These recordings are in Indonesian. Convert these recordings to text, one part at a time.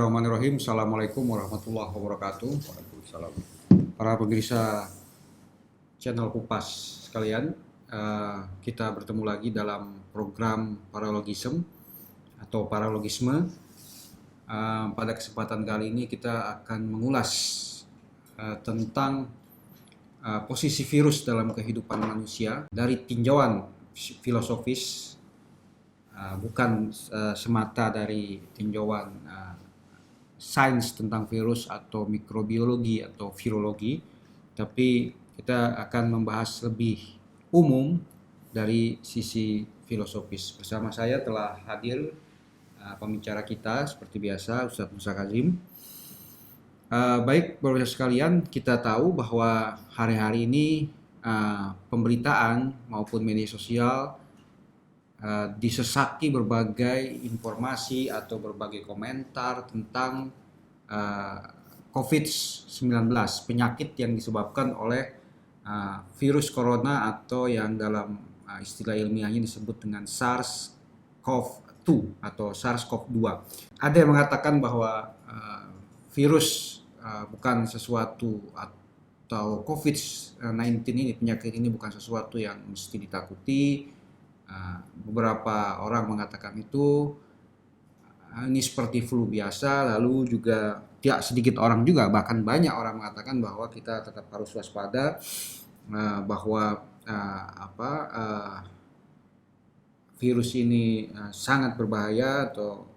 Bismillahirrahmanirrahim. Assalamualaikum warahmatullahi wabarakatuh. Waalaikumsalam. Para pemirsa channel Kupas sekalian, kita bertemu lagi dalam program Paralogism atau Paralogisme. Pada kesempatan kali ini kita akan mengulas tentang posisi virus dalam kehidupan manusia dari tinjauan filosofis, bukan semata dari tinjauan sains tentang virus atau mikrobiologi atau virologi, tapi kita akan membahas lebih umum dari sisi filosofis. Bersama saya telah hadir pembicara kita seperti biasa, Ustadz Musa Kazim. Baik, Bapak sekalian, kita tahu bahwa hari-hari ini pemberitaan maupun media sosial disesaki berbagai informasi atau berbagai komentar tentang COVID-19, penyakit yang disebabkan oleh virus corona atau yang dalam istilah ilmiahnya disebut dengan SARS-CoV-2 atau SARS-CoV-2. Ada yang mengatakan bahwa virus bukan sesuatu atau COVID-19 ini, penyakit ini bukan sesuatu yang mesti ditakuti. Beberapa orang mengatakan itu ini seperti flu biasa, lalu juga tidak sedikit orang juga, bahkan banyak orang mengatakan bahwa kita tetap harus waspada, bahwa virus ini sangat berbahaya atau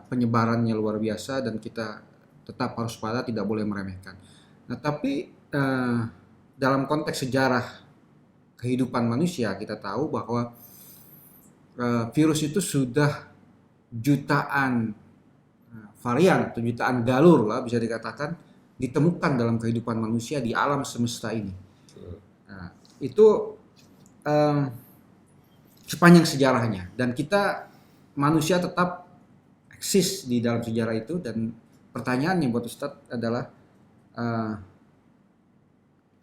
penyebarannya luar biasa dan kita tetap harus waspada, tidak boleh meremehkan. Nah, tapi dalam konteks sejarah kehidupan manusia kita tahu bahwa virus itu sudah jutaan varian atau jutaan galur lah bisa dikatakan ditemukan dalam kehidupan manusia di alam semesta ini. Nah, itu sepanjang sejarahnya, dan kita manusia tetap eksis di dalam sejarah itu. Dan pertanyaannya buat Ustadz adalah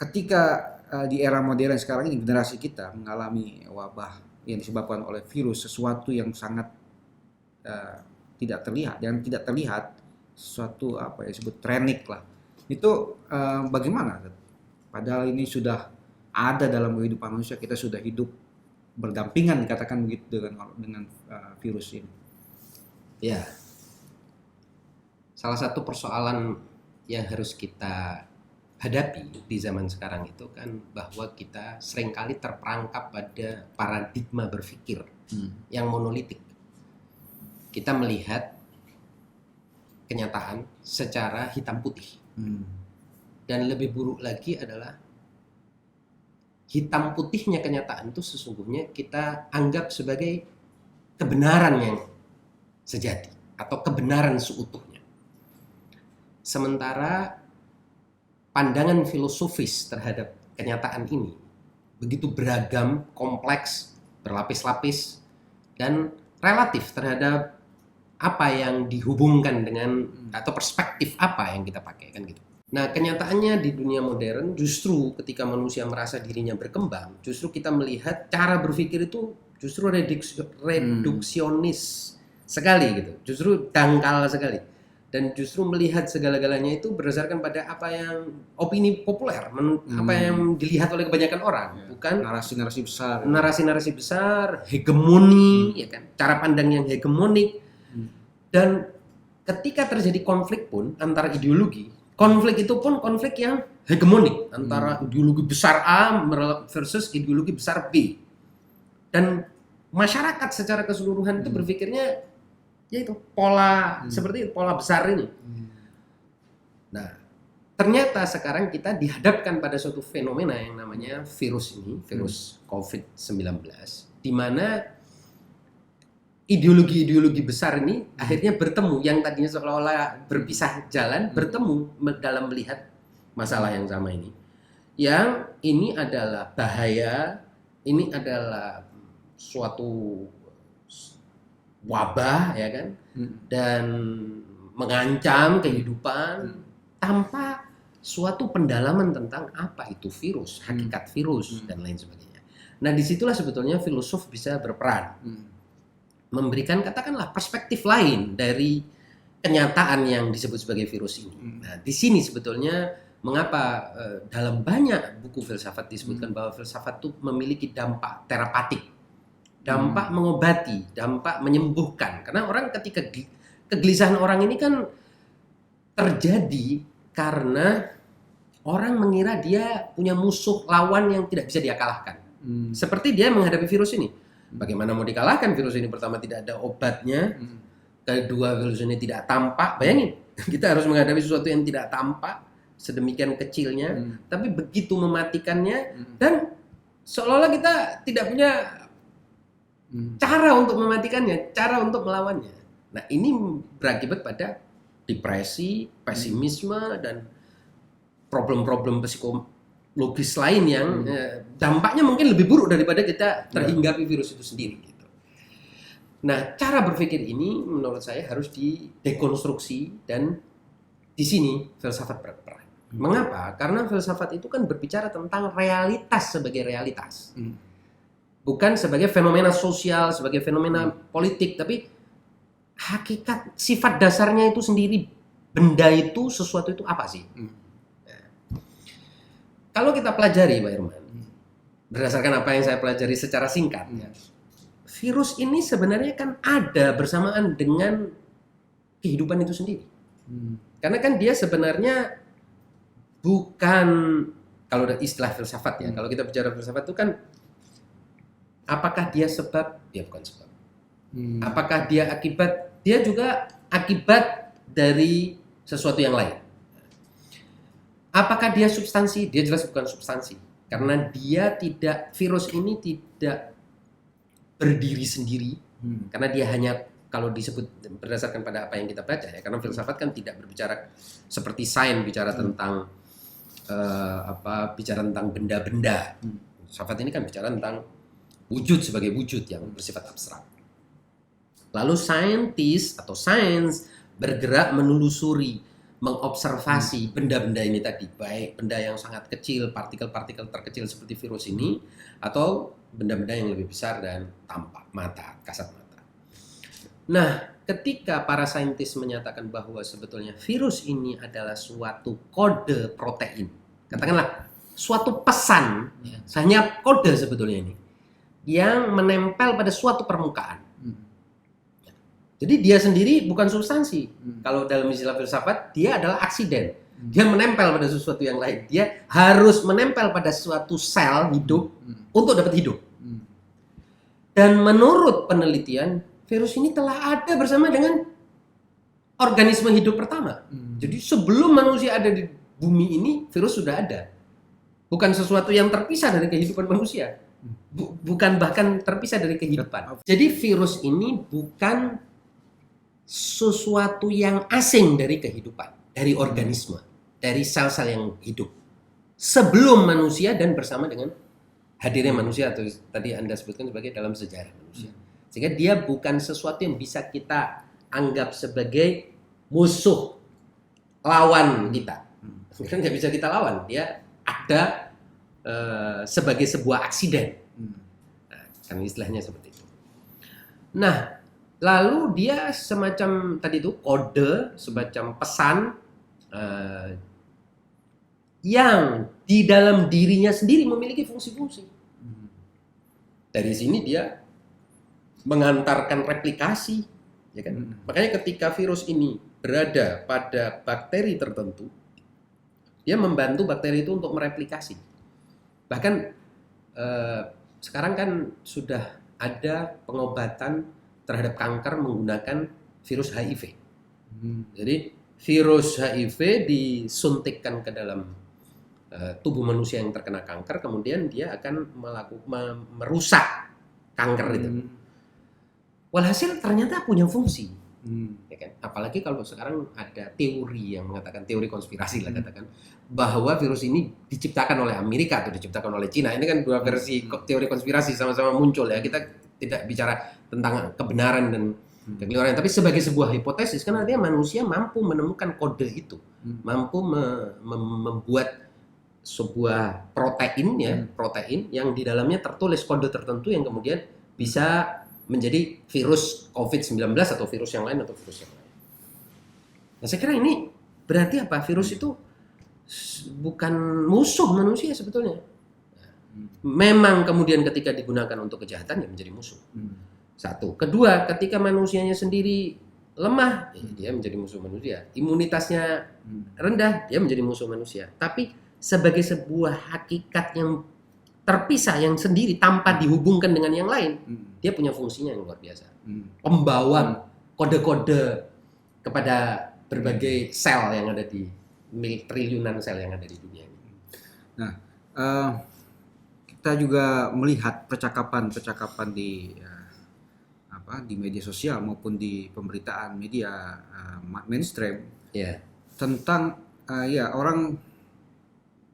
ketika di era modern sekarang ini generasi kita mengalami wabah yang disebabkan oleh virus, sesuatu yang sangat tidak terlihat, dan tidak terlihat sesuatu disebut trenik lah. Itu bagaimana? Padahal ini sudah ada dalam kehidupan manusia, kita sudah hidup berdampingan dikatakan begitu dengan virus ini. Ya, salah satu persoalan yang harus kita hadapi di zaman sekarang itu kan bahwa kita seringkali terperangkap pada paradigma berpikir yang monolitik. Kita melihat kenyataan secara hitam putih. Dan lebih buruk lagi adalah hitam putihnya kenyataan itu sesungguhnya kita anggap sebagai kebenaran yang sejati atau kebenaran seutuhnya. Sementara pandangan filosofis terhadap kenyataan ini begitu beragam, kompleks, berlapis-lapis, dan relatif terhadap apa yang dihubungkan dengan atau perspektif apa yang kita pakai kan gitu. Nah, kenyataannya di dunia modern justru ketika manusia merasa dirinya berkembang, justru kita melihat cara berpikir itu justru reduksionis sekali gitu, justru dangkal sekali. Dan justru melihat segala-galanya itu berdasarkan pada apa yang opini populer, apa yang dilihat oleh kebanyakan orang, bukan narasi-narasi besar, hegemoni, ya kan, cara pandang yang hegemonik. Dan ketika terjadi konflik pun antara ideologi, konflik itu pun konflik yang hegemonik antara ideologi besar A versus ideologi besar B. Dan masyarakat secara keseluruhan itu berpikirnya yaitu pola seperti pola besar ini. Nah, ternyata sekarang kita dihadapkan pada suatu fenomena yang namanya virus ini, virus COVID-19, di mana ideologi-ideologi besar ini akhirnya bertemu, yang tadinya seolah-olah berpisah jalan, bertemu dalam melihat masalah yang sama ini. Yang ini adalah bahaya, ini adalah suatu wabah, ya kan, dan mengancam kehidupan tanpa suatu pendalaman tentang apa itu virus, hakikat virus dan lain sebagainya. Nah, disitulah sebetulnya filosof bisa berperan. memberikan katakanlah perspektif lain dari kenyataan yang disebut sebagai virus ini. Nah, di sini sebetulnya mengapa dalam banyak buku filsafat disebutkan bahwa filsafat itu memiliki dampak terapatik, dampak mengobati, dampak menyembuhkan. Karena orang ketika kegelisahan orang ini kan terjadi karena orang mengira dia punya musuh lawan yang tidak bisa dia kalahkan. Seperti dia menghadapi virus ini. Bagaimana mau dikalahkan virus ini? Pertama, tidak ada obatnya. Kedua, virus ini tidak tampak. Bayangin, kita harus menghadapi sesuatu yang tidak tampak, sedemikian kecilnya, tapi begitu mematikannya, dan seolah-olah kita tidak punya cara untuk mematikannya, cara untuk melawannya. Nah, ini berakibat pada depresi, pesimisme, dan problem-problem psikologis lain yang dampaknya mungkin lebih buruk daripada kita terhinggapi virus itu sendiri. Gitu. Nah, cara berpikir ini menurut saya harus didekonstruksi, dan di sini filsafat berperan. Mengapa? Karena filsafat itu kan berbicara tentang realitas sebagai realitas. Bukan sebagai fenomena sosial, sebagai fenomena politik, tapi hakikat, sifat dasarnya itu sendiri. Benda itu, sesuatu itu apa sih? Kalau kita pelajari, Pak Irman, berdasarkan apa yang saya pelajari secara singkat, virus ini sebenarnya kan ada bersamaan dengan kehidupan itu sendiri. Karena kan dia sebenarnya bukan, kalau ada istilah filsafat ya, kalau kita bicara filsafat itu kan, apakah dia sebab? Dia bukan sebab. Apakah dia akibat? Dia juga akibat dari sesuatu yang lain. Apakah dia substansi? Dia jelas bukan substansi. Karena dia tidak, virus ini tidak berdiri sendiri. Karena dia hanya, kalau disebut berdasarkan pada apa yang kita baca ya, karena filsafat kan tidak berbicara seperti sains, bicara tentang bicara tentang benda-benda. Filsafat ini kan bicara tentang wujud sebagai wujud yang bersifat abstrak. Lalu saintis atau sains bergerak menelusuri, mengobservasi benda-benda ini tadi, baik benda yang sangat kecil, partikel-partikel terkecil seperti virus ini, atau benda-benda yang lebih besar dan tampak mata, kasat mata. Nah, ketika para saintis menyatakan bahwa sebetulnya virus ini adalah suatu kode protein, katakanlah suatu pesan, hanya kode sebetulnya ini, yang menempel pada suatu permukaan. Jadi dia sendiri bukan substansi. Kalau dalam istilah filsafat, dia adalah aksiden. Dia menempel pada sesuatu yang lain. Dia harus menempel pada suatu sel hidup untuk dapat hidup. Dan menurut penelitian, virus ini telah ada bersama dengan organisme hidup pertama. Jadi sebelum manusia ada di bumi ini, virus sudah ada. Bukan sesuatu yang terpisah dari kehidupan manusia. Bukan bahkan terpisah dari kehidupan. Jadi virus ini bukan sesuatu yang asing dari kehidupan, dari organisme, dari sel-sel yang hidup sebelum manusia dan bersama dengan hadirnya manusia, atau tadi Anda sebutkan sebagai dalam sejarah manusia. Sehingga dia bukan sesuatu yang bisa kita anggap sebagai musuh lawan kita. Karena nggak bisa kita lawan, dia ada sebagai sebuah aksiden. Nah, kan istilahnya seperti itu. Nah, lalu dia semacam tadi itu kode, semacam pesan yang di dalam dirinya sendiri memiliki fungsi-fungsi. Dari sini dia mengantarkan replikasi, ya kan? Makanya ketika virus ini berada pada bakteri tertentu, dia membantu bakteri itu untuk mereplikasi. Bahkan sekarang kan sudah ada pengobatan terhadap kanker menggunakan virus HIV. Jadi virus HIV disuntikkan ke dalam tubuh manusia yang terkena kanker, kemudian dia akan merusak kanker itu. Walhasil ternyata punya fungsi. Ya kan? Apalagi kalau sekarang ada teori yang mengatakan, teori konspirasi lah katakan, bahwa virus ini diciptakan oleh Amerika atau diciptakan oleh Cina. Ini kan dua versi teori konspirasi sama-sama muncul ya. Kita tidak bicara tentang kebenaran dan kekeliruan, tapi sebagai sebuah hipotesis, kan artinya manusia mampu menemukan kode itu, mampu membuat sebuah protein ya, protein yang di dalamnya tertulis kode tertentu yang kemudian bisa menjadi virus COVID-19 atau virus yang lain atau virus yang lain. Nah, saya kira ini berarti apa? Virus itu bukan musuh manusia sebetulnya. Memang kemudian ketika digunakan untuk kejahatan ya menjadi musuh. Satu. Kedua, ketika manusianya sendiri lemah, dia menjadi musuh manusia. Imunitasnya rendah, dia menjadi musuh manusia. Tapi sebagai sebuah hakikat yang terpisah, yang sendiri tanpa dihubungkan dengan yang lain, dia punya fungsinya yang luar biasa. Pembawa kode-kode kepada berbagai sel yang ada di triliunan sel yang ada di dunia ini. Nah, kita juga melihat percakapan di media sosial maupun di pemberitaan media mainstream tentang orang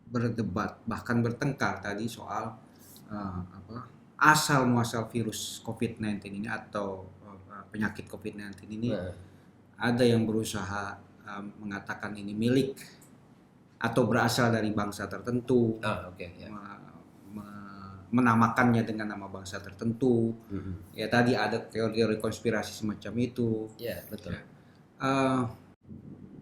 berdebat bahkan bertengkar tadi soal asal muasal virus COVID-19 ini atau penyakit COVID-19 ini. Ada yang berusaha mengatakan ini milik atau berasal dari bangsa tertentu, menamakannya dengan nama bangsa tertentu. Ya tadi ada teori konspirasi semacam itu. Ya, betul.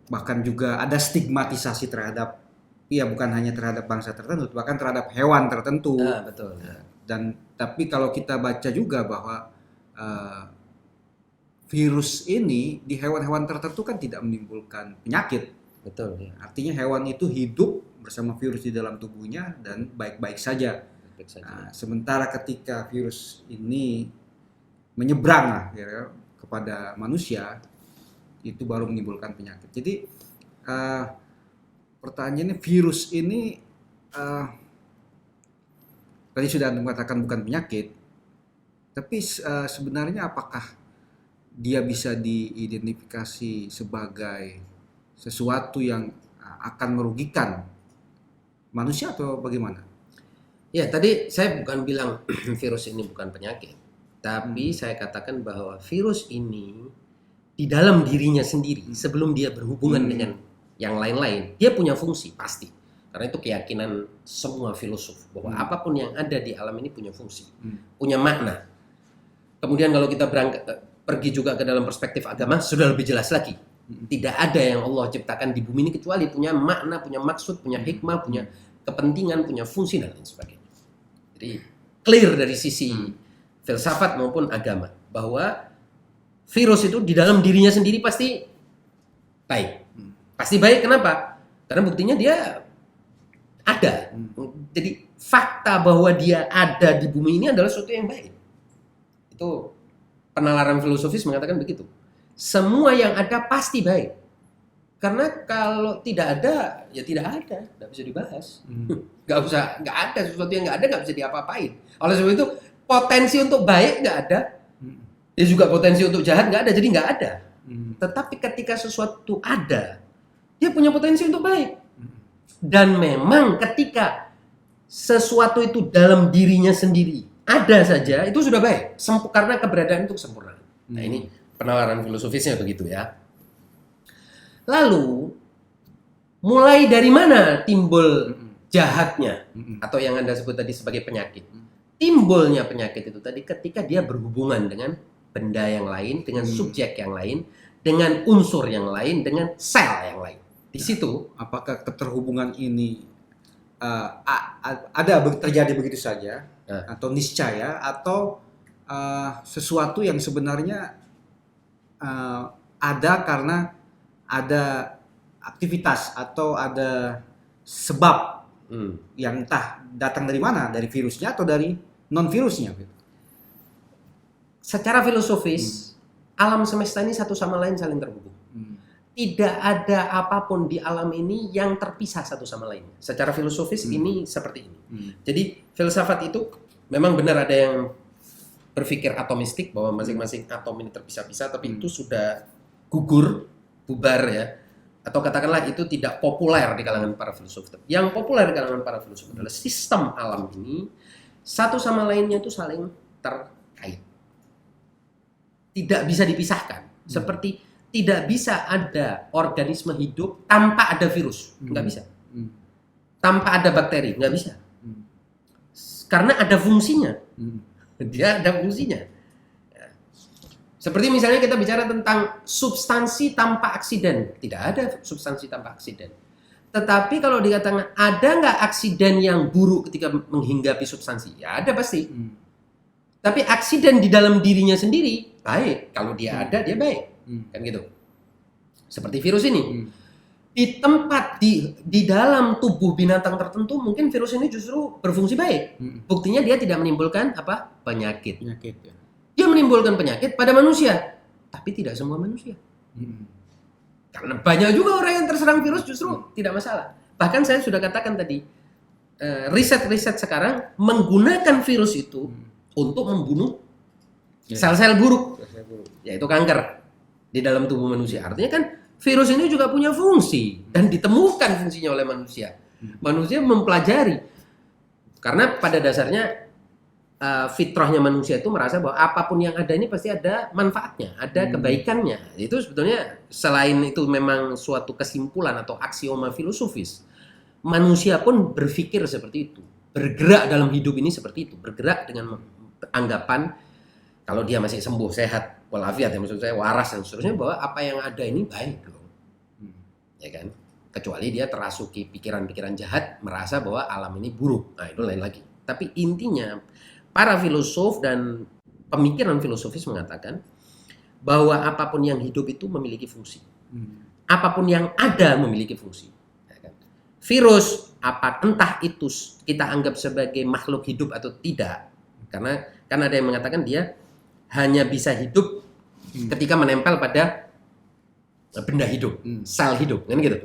Bahkan juga ada stigmatisasi terhadap, ya bukan hanya terhadap bangsa tertentu, bahkan terhadap hewan tertentu. Betul. Dan tapi kalau kita baca juga bahwa virus ini di hewan-hewan tertentu kan tidak menimbulkan penyakit. Betul. Ya. Artinya hewan itu hidup bersama virus di dalam tubuhnya dan baik-baik saja. Nah, sementara ketika virus ini menyeberang kepada manusia, itu baru menimbulkan penyakit. Jadi pertanyaannya, virus ini tadi sudah mengatakan bukan penyakit, tapi sebenarnya apakah dia bisa diidentifikasi sebagai sesuatu yang akan merugikan manusia atau bagaimana? Ya, tadi saya bukan bilang virus ini bukan penyakit, tapi saya katakan bahwa virus ini di dalam dirinya sendiri sebelum dia berhubungan dengan yang lain-lain, dia punya fungsi pasti. Karena itu keyakinan semua filosof bahwa apapun yang ada di alam ini punya fungsi, punya makna. Kemudian kalau kita pergi juga ke dalam perspektif agama, sudah lebih jelas lagi. Tidak ada yang Allah ciptakan di bumi ini kecuali punya makna, punya maksud, punya hikmah, punya kepentingan, punya fungsi dan lain sebagainya. Jadi clear dari sisi filsafat maupun agama bahwa virus itu di dalam dirinya sendiri pasti baik. Pasti baik, kenapa? Karena buktinya dia ada. Jadi fakta bahwa dia ada di bumi ini adalah sesuatu yang baik. Itu penalaran filosofis mengatakan begitu. Semua yang ada pasti baik. Karena kalau tidak ada, ya tidak ada, nggak bisa dibahas. Nggak ada sesuatu yang nggak ada, nggak bisa diapa-apain. Oleh sebab itu potensi untuk baik nggak ada, ya juga potensi untuk jahat nggak ada, jadi nggak ada. Tetapi ketika sesuatu ada, dia punya potensi untuk baik. Dan memang ketika sesuatu itu dalam dirinya sendiri ada saja, itu sudah baik. Karena keberadaan itu sempurna. Nah, ini penalaran filosofisnya begitu ya. Lalu mulai dari mana timbul jahatnya atau yang Anda sebut tadi sebagai penyakit? Timbulnya penyakit itu tadi ketika dia berhubungan dengan benda yang lain, dengan subjek yang lain, dengan unsur yang lain, dengan sel yang lain. Di situ apakah keterhubungan ini ada terjadi begitu saja atau niscaya atau sesuatu yang sebenarnya ada karena ada aktivitas atau ada sebab yang entah datang dari mana, dari virusnya atau dari non virusnya. Secara filosofis alam semesta ini satu sama lain saling terhubung. Tidak ada apapun di alam ini yang terpisah satu sama lain. Secara filosofis ini seperti ini. Jadi filsafat itu memang benar ada yang berpikir atomistik bahwa masing-masing atom ini terpisah-pisah, tapi itu sudah bubar ya. Atau katakanlah itu tidak populer di kalangan para filsuf. Yang populer di kalangan para filsuf adalah sistem alam ini satu sama lainnya itu saling terkait. Tidak bisa dipisahkan. Seperti tidak bisa ada organisme hidup tanpa ada virus, nggak bisa. Tanpa ada bakteri, nggak bisa. Karena ada fungsinya. Dia ada fungsinya. Seperti misalnya kita bicara tentang substansi tanpa aksiden. Tidak ada substansi tanpa aksiden. Tetapi kalau dikatakan ada nggak aksiden yang buruk ketika menghinggapi substansi? Ya ada pasti. Tapi aksiden di dalam dirinya sendiri baik. Kalau dia ada, dia baik. Kan gitu. Seperti virus ini. Di tempat di dalam tubuh binatang tertentu mungkin virus ini justru berfungsi baik. Buktinya dia tidak menimbulkan apa? Penyakit. Penyakit ya. Dia menimbulkan penyakit pada manusia, tapi tidak semua manusia. Karena banyak juga orang yang terserang virus justru tidak masalah. Bahkan saya sudah katakan tadi, riset-riset sekarang menggunakan virus itu untuk membunuh sel-sel buruk, yaitu kanker di dalam tubuh manusia. Artinya kan virus ini juga punya fungsi dan ditemukan fungsinya oleh manusia. Manusia mempelajari, karena pada dasarnya fitrahnya manusia itu merasa bahwa apapun yang ada ini pasti ada manfaatnya, ada kebaikannya. Itu sebetulnya selain itu memang suatu kesimpulan atau aksioma filosofis, manusia pun berpikir seperti itu, bergerak dalam hidup ini seperti itu, bergerak dengan anggapan kalau dia masih sembuh, sehat, walafiat, ya maksud saya waras dan seterusnya, bahwa apa yang ada ini baik loh, ya kan? Kecuali dia terasuki pikiran-pikiran jahat, merasa bahwa alam ini buruk, nah itu lain lagi. Tapi intinya para filosof dan pemikiran filosofis mengatakan bahwa apapun yang hidup itu memiliki fungsi. Apapun yang ada memiliki fungsi. Virus, entah itu kita anggap sebagai makhluk hidup atau tidak. Karena kan ada yang mengatakan dia hanya bisa hidup ketika menempel pada benda hidup, sel hidup, kan gitu.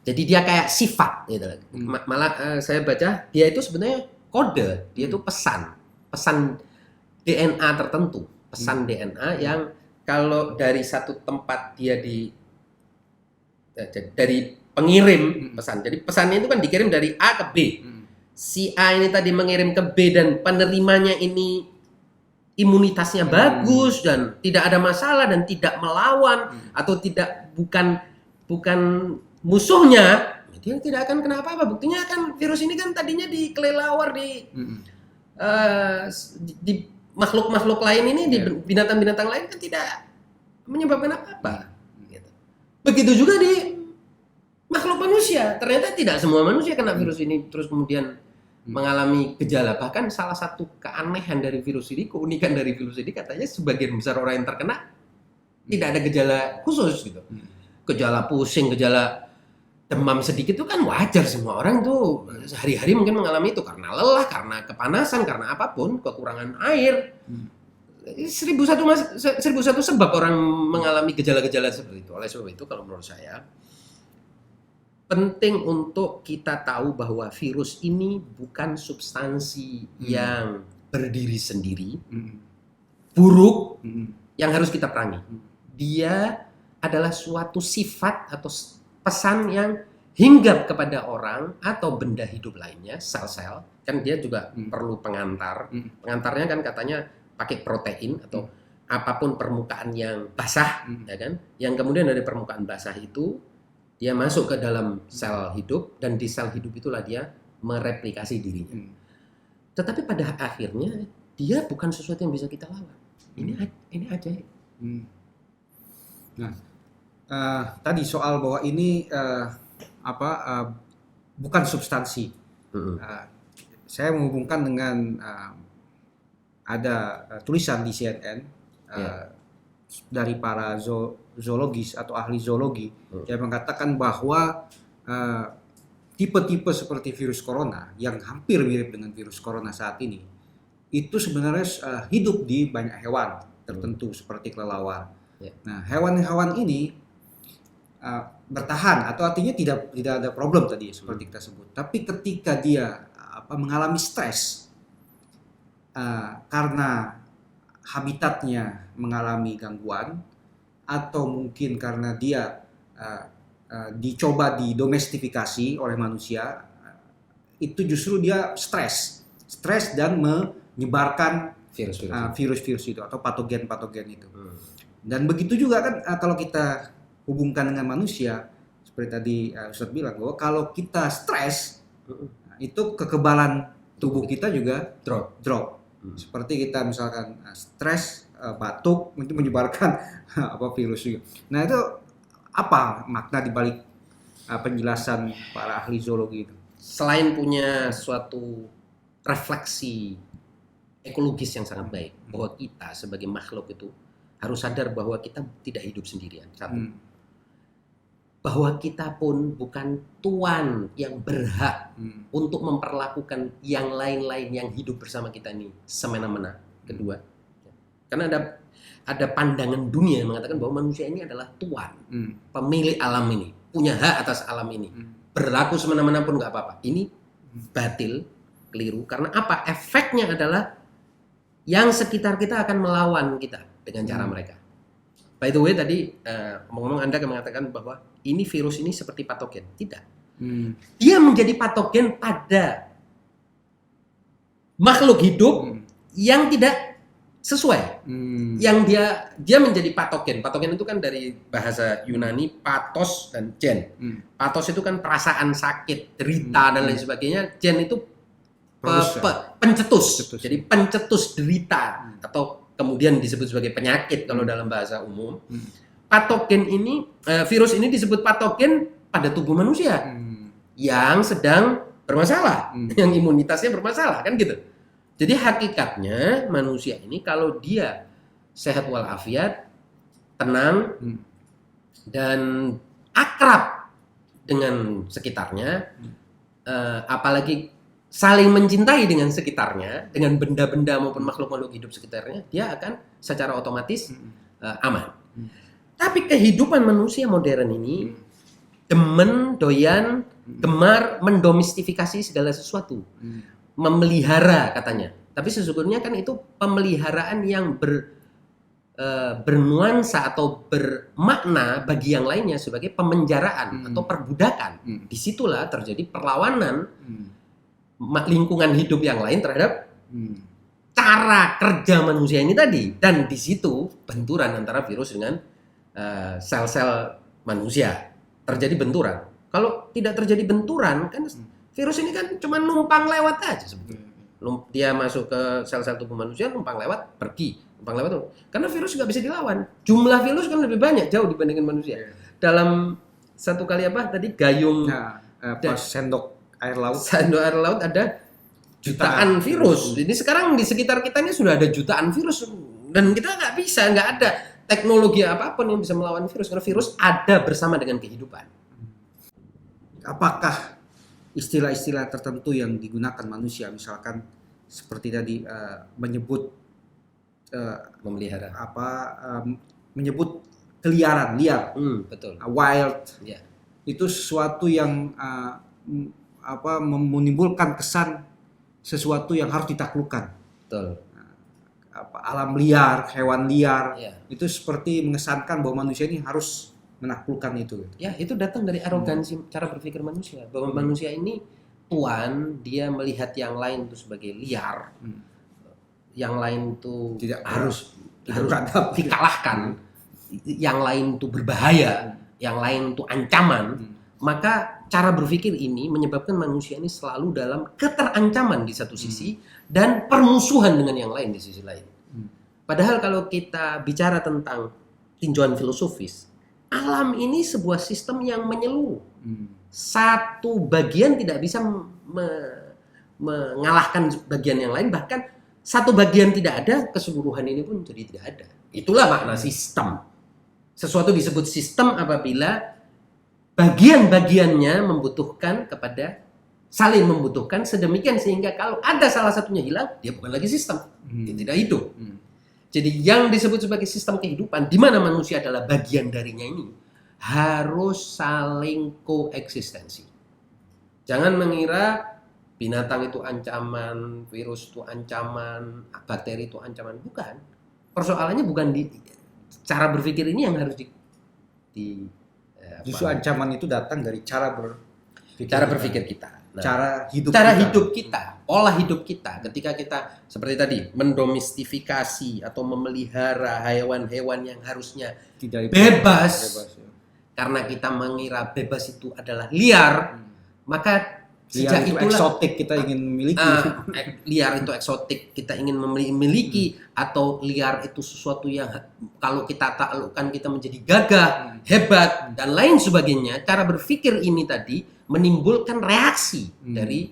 Jadi dia kayak sifat gitu. Malah saya baca dia itu sebenarnya kode, dia itu pesan DNA tertentu, pesan DNA yang kalau dari satu tempat dia dari pengirim pesan. Jadi pesannya itu kan dikirim dari A ke B. Si A ini tadi mengirim ke B dan penerimanya ini imunitasnya bagus dan tidak ada masalah dan tidak melawan atau bukan musuhnya, dia tidak akan kena apa-apa. Buktinya kan virus ini kan tadinya di kelelawar di makhluk-makhluk lain ini, di binatang-binatang lain kan tidak menyebabkan apa-apa. Gitu. Begitu juga di makhluk manusia. Ternyata tidak semua manusia kena virus ini terus kemudian mengalami gejala. Bahkan salah satu keanehan dari virus ini, keunikan dari virus ini, katanya sebagian besar orang yang terkena tidak ada gejala khusus gitu. Gejala pusing, gejala demam sedikit itu kan wajar, semua orang tuh sehari-hari mungkin mengalami itu karena lelah, karena kepanasan, karena apapun, kekurangan air. 1001 sebab orang mengalami gejala-gejala seperti itu. Oleh sebab itu kalau menurut saya penting untuk kita tahu bahwa virus ini bukan substansi yang berdiri sendiri, buruk, yang harus kita perangi. Dia adalah suatu sifat atau pesan yang hinggap kepada orang atau benda hidup lainnya, sel-sel. Kan dia juga perlu pengantar. Pengantarnya kan katanya pakai protein atau apapun permukaan yang basah, ya kan? Yang kemudian dari permukaan basah itu dia masuk ke dalam sel hidup, dan di sel hidup itulah dia mereplikasi dirinya. Tetapi pada akhirnya dia bukan sesuatu yang bisa kita lawan. Ini ajaib. Nah, tadi soal bahwa ini bukan substansi. Saya menghubungkan dengan ada tulisan di CNN dari para zoologis atau ahli zoologi yang mengatakan bahwa tipe-tipe seperti virus corona yang hampir mirip dengan virus corona saat ini itu sebenarnya hidup di banyak hewan tertentu seperti kelelawar. Nah, hewan-hewan ini bertahan atau artinya tidak ada problem tadi seperti kita sebut. Tapi ketika dia mengalami stres karena habitatnya mengalami gangguan atau mungkin karena dia dicoba didomestifikasi oleh manusia, itu justru dia stres dan menyebarkan virus-virus itu atau patogen-patogen itu. Dan begitu juga kan kalau kita hubungkan dengan manusia, seperti tadi Ustadz bilang bahwa kalau kita stres, itu kekebalan tubuh kita juga drop. Seperti kita misalkan stres batuk itu menyebarkan virus juga. Nah itu apa makna dibalik penjelasan para ahli zoologi itu? Selain punya suatu refleksi ekologis yang sangat baik, bahwa kita sebagai makhluk itu harus sadar bahwa kita tidak hidup sendirian. Satu, bahwa kita pun bukan tuan yang berhak untuk memperlakukan yang lain-lain yang hidup bersama kita ini semena-mena. Kedua, karena ada pandangan dunia yang mengatakan bahwa manusia ini adalah tuan, pemilik alam ini, punya hak atas alam ini, berlaku semena-mena pun nggak apa-apa. Ini batil, keliru. Karena apa? Efeknya adalah yang sekitar kita akan melawan kita dengan cara mereka. By the way, tadi ngomong-ngomong Anda mengatakan bahwa ini virus ini seperti patogen. Tidak. Dia menjadi patogen pada makhluk hidup yang tidak sesuai. Yang dia menjadi patogen. Patogen itu kan dari bahasa Yunani patos dan gen. Patos itu kan perasaan sakit, derita dan lain sebagainya. Gen itu pencetus. Jadi pencetus derita atau kemudian disebut sebagai penyakit kalau dalam bahasa umum. Patogen ini, virus ini disebut patogen pada tubuh manusia yang sedang bermasalah, yang imunitasnya bermasalah, kan gitu. Jadi hakikatnya manusia ini kalau dia sehat walafiat, tenang, dan akrab dengan sekitarnya, apalagi saling mencintai dengan sekitarnya, dengan benda-benda maupun makhluk-makhluk hidup sekitarnya, dia akan secara otomatis aman. Tapi kehidupan manusia modern ini demen, doyan, gemar mendomestifikasi segala sesuatu, memelihara katanya. Tapi sesungguhnya kan itu pemeliharaan yang bernuansa atau bermakna bagi yang lainnya sebagai pemenjaraan atau perbudakan. Disitulah terjadi perlawanan lingkungan hidup yang lain terhadap cara kerja manusia ini tadi, dan di situ benturan antara virus dengan sel-sel manusia, terjadi benturan. Kalau tidak terjadi benturan kan virus ini kan cuma numpang lewat aja sebetulnya. Dia masuk ke sel-sel tubuh manusia, numpang lewat, pergi, numpang lewat. Karena virus nggak bisa dilawan. Jumlah virus kan lebih banyak jauh dibandingkan manusia. Dalam satu kali tadi gayung sendok air laut. Sendok air laut ada jutaan virus. Jadi sekarang di sekitar kita ini sudah ada jutaan virus dan kita nggak ada teknologi apapun yang bisa melawan virus karena virus ada bersama dengan kehidupan. Apakah istilah-istilah tertentu yang digunakan manusia, misalkan seperti tadi menyebut memelihara, menyebut keliaran, liar, betul, wild, itu sesuatu yang menimbulkan kesan sesuatu yang harus ditaklukkan. Betul. Alam liar, hewan liar, itu seperti mengesankan bahwa manusia ini harus menaklukkan itu. Ya, itu datang dari arogansi cara berpikir manusia. Bahwa manusia ini tuan, dia melihat yang lain itu sebagai liar, yang lain itu tidak harus beradab, dikalahkan, yang lain itu berbahaya, yang lain itu ancaman. Maka cara berpikir ini menyebabkan manusia ini selalu dalam keterancaman di satu sisi dan permusuhan dengan yang lain di sisi lain. Padahal kalau kita bicara tentang tinjauan filosofis, alam ini sebuah sistem yang menyeluruh. Satu bagian tidak bisa mengalahkan bagian yang lain, bahkan satu bagian tidak ada, keseluruhan ini pun jadi tidak ada. Itulah makna sistem. Sesuatu disebut sistem apabila bagian-bagiannya membutuhkan kepada saling membutuhkan sedemikian sehingga kalau ada salah satunya hilang, dia bukan lagi sistem, dia tidak hidup. Jadi yang disebut sebagai sistem kehidupan, di mana manusia adalah bagian darinya ini, harus saling koeksistensi. Jangan mengira binatang itu ancaman, virus itu ancaman, bakteri itu ancaman. Bukan. Persoalannya bukan di cara berpikir ini yang harus justru ancaman itu datang dari cara berpikir kita. Nah, cara hidup kita, olah hidup kita. Ketika kita seperti tadi mendomestifikasi atau memelihara hewan-hewan yang harusnya tidak bebas, karena kita mengira bebas itu adalah liar, maka Sejak itu itulah eksotik kita ingin memiliki. liar itu eksotik kita ingin memiliki, atau liar itu sesuatu yang kalau kita taklukkan kita menjadi gagah, hebat dan lain sebagainya. Cara berpikir ini tadi menimbulkan reaksi dari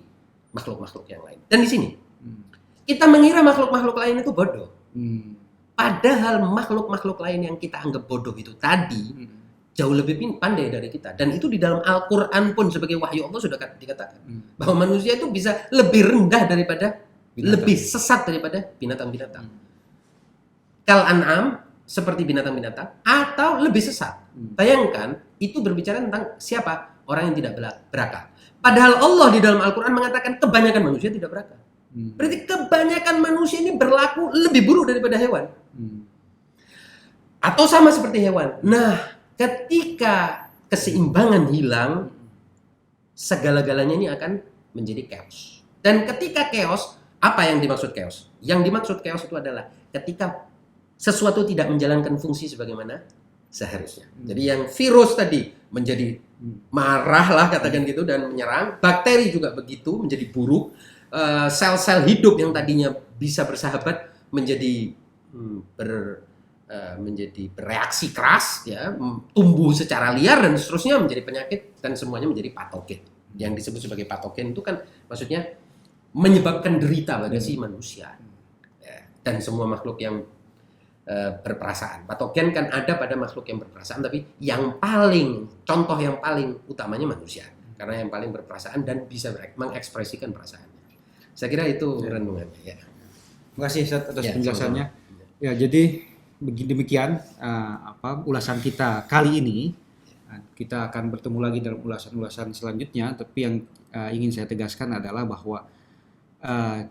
makhluk-makhluk yang lain. Dan di sini kita mengira makhluk-makhluk lain itu bodoh. Padahal makhluk-makhluk lain yang kita anggap bodoh itu tadi jauh lebih pandai dari kita. Dan itu di dalam Al-Quran pun sebagai wahyu Allah sudah dikatakan bahwa manusia itu bisa lebih rendah daripada lebih sesat daripada binatang-binatang. Kal an'am, seperti binatang-binatang, atau lebih sesat. Bayangkan, itu berbicara tentang siapa? Orang yang tidak berakal. Padahal Allah di dalam Al-Quran mengatakan kebanyakan manusia tidak berakal. Berarti kebanyakan manusia ini berlaku lebih buruk daripada hewan. Atau sama seperti hewan. Nah, ketika keseimbangan hilang, segala-galanya ini akan menjadi chaos. Dan ketika chaos, apa yang dimaksud chaos? Yang dimaksud chaos itu adalah ketika sesuatu tidak menjalankan fungsi sebagaimana seharusnya. Jadi yang virus tadi menjadi marah lah katakan gitu dan menyerang, bakteri juga begitu menjadi buruk, sel-sel hidup yang tadinya bisa bersahabat menjadi menjadi bereaksi keras, ya, tumbuh secara liar dan seterusnya menjadi penyakit dan semuanya menjadi patogen. Yang disebut sebagai patogen itu kan maksudnya menyebabkan derita pada si manusia, ya, dan semua makhluk yang berperasaan. Patogen kan ada pada makhluk yang berperasaan, tapi contoh yang paling utamanya manusia, karena yang paling berperasaan dan bisa mengekspresikan perasaannya. Saya kira itu renungannya. Ya. Terima kasih Ustaz atas penjelasannya. Ya, jadi demikian ulasan kita kali ini. Kita akan bertemu lagi dalam ulasan-ulasan selanjutnya. Tapi yang ingin saya tegaskan adalah bahwa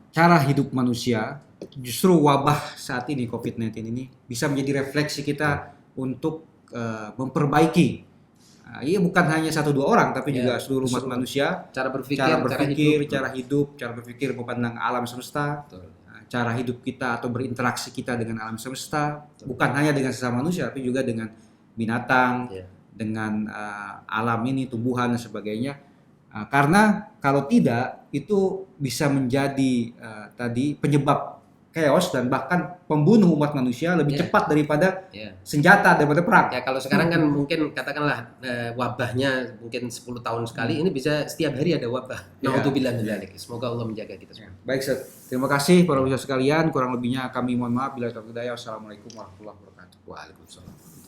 cara hidup manusia, justru wabah saat ini COVID-19 ini bisa menjadi refleksi kita untuk memperbaiki. Iya, bukan hanya 1-2 orang, tapi juga seluruh umat manusia. Cara berpikir, cara hidup, cara berpikir memandang alam semesta. Betul. Cara hidup kita atau berinteraksi kita dengan alam semesta, bukan hanya dengan sesama manusia, tapi juga dengan binatang, dengan alam ini, tumbuhan dan sebagainya. Karena kalau tidak, itu bisa menjadi tadi penyebab chaos dan bahkan pembunuh umat manusia lebih cepat daripada senjata, daripada perang. Ya, kalau sekarang kan mungkin katakanlah wabahnya mungkin 10 tahun sekali, ini bisa setiap hari ada wabah. Na'udzubillah min dzalik. Semoga Allah menjaga kita semua. Baik, Ustaz. Terima kasih para pemirsa sekalian. Kurang lebihnya kami mohon maaf bila terlalu daya. Wassalamualaikum warahmatullahi wabarakatuh. Waalaikumsalam.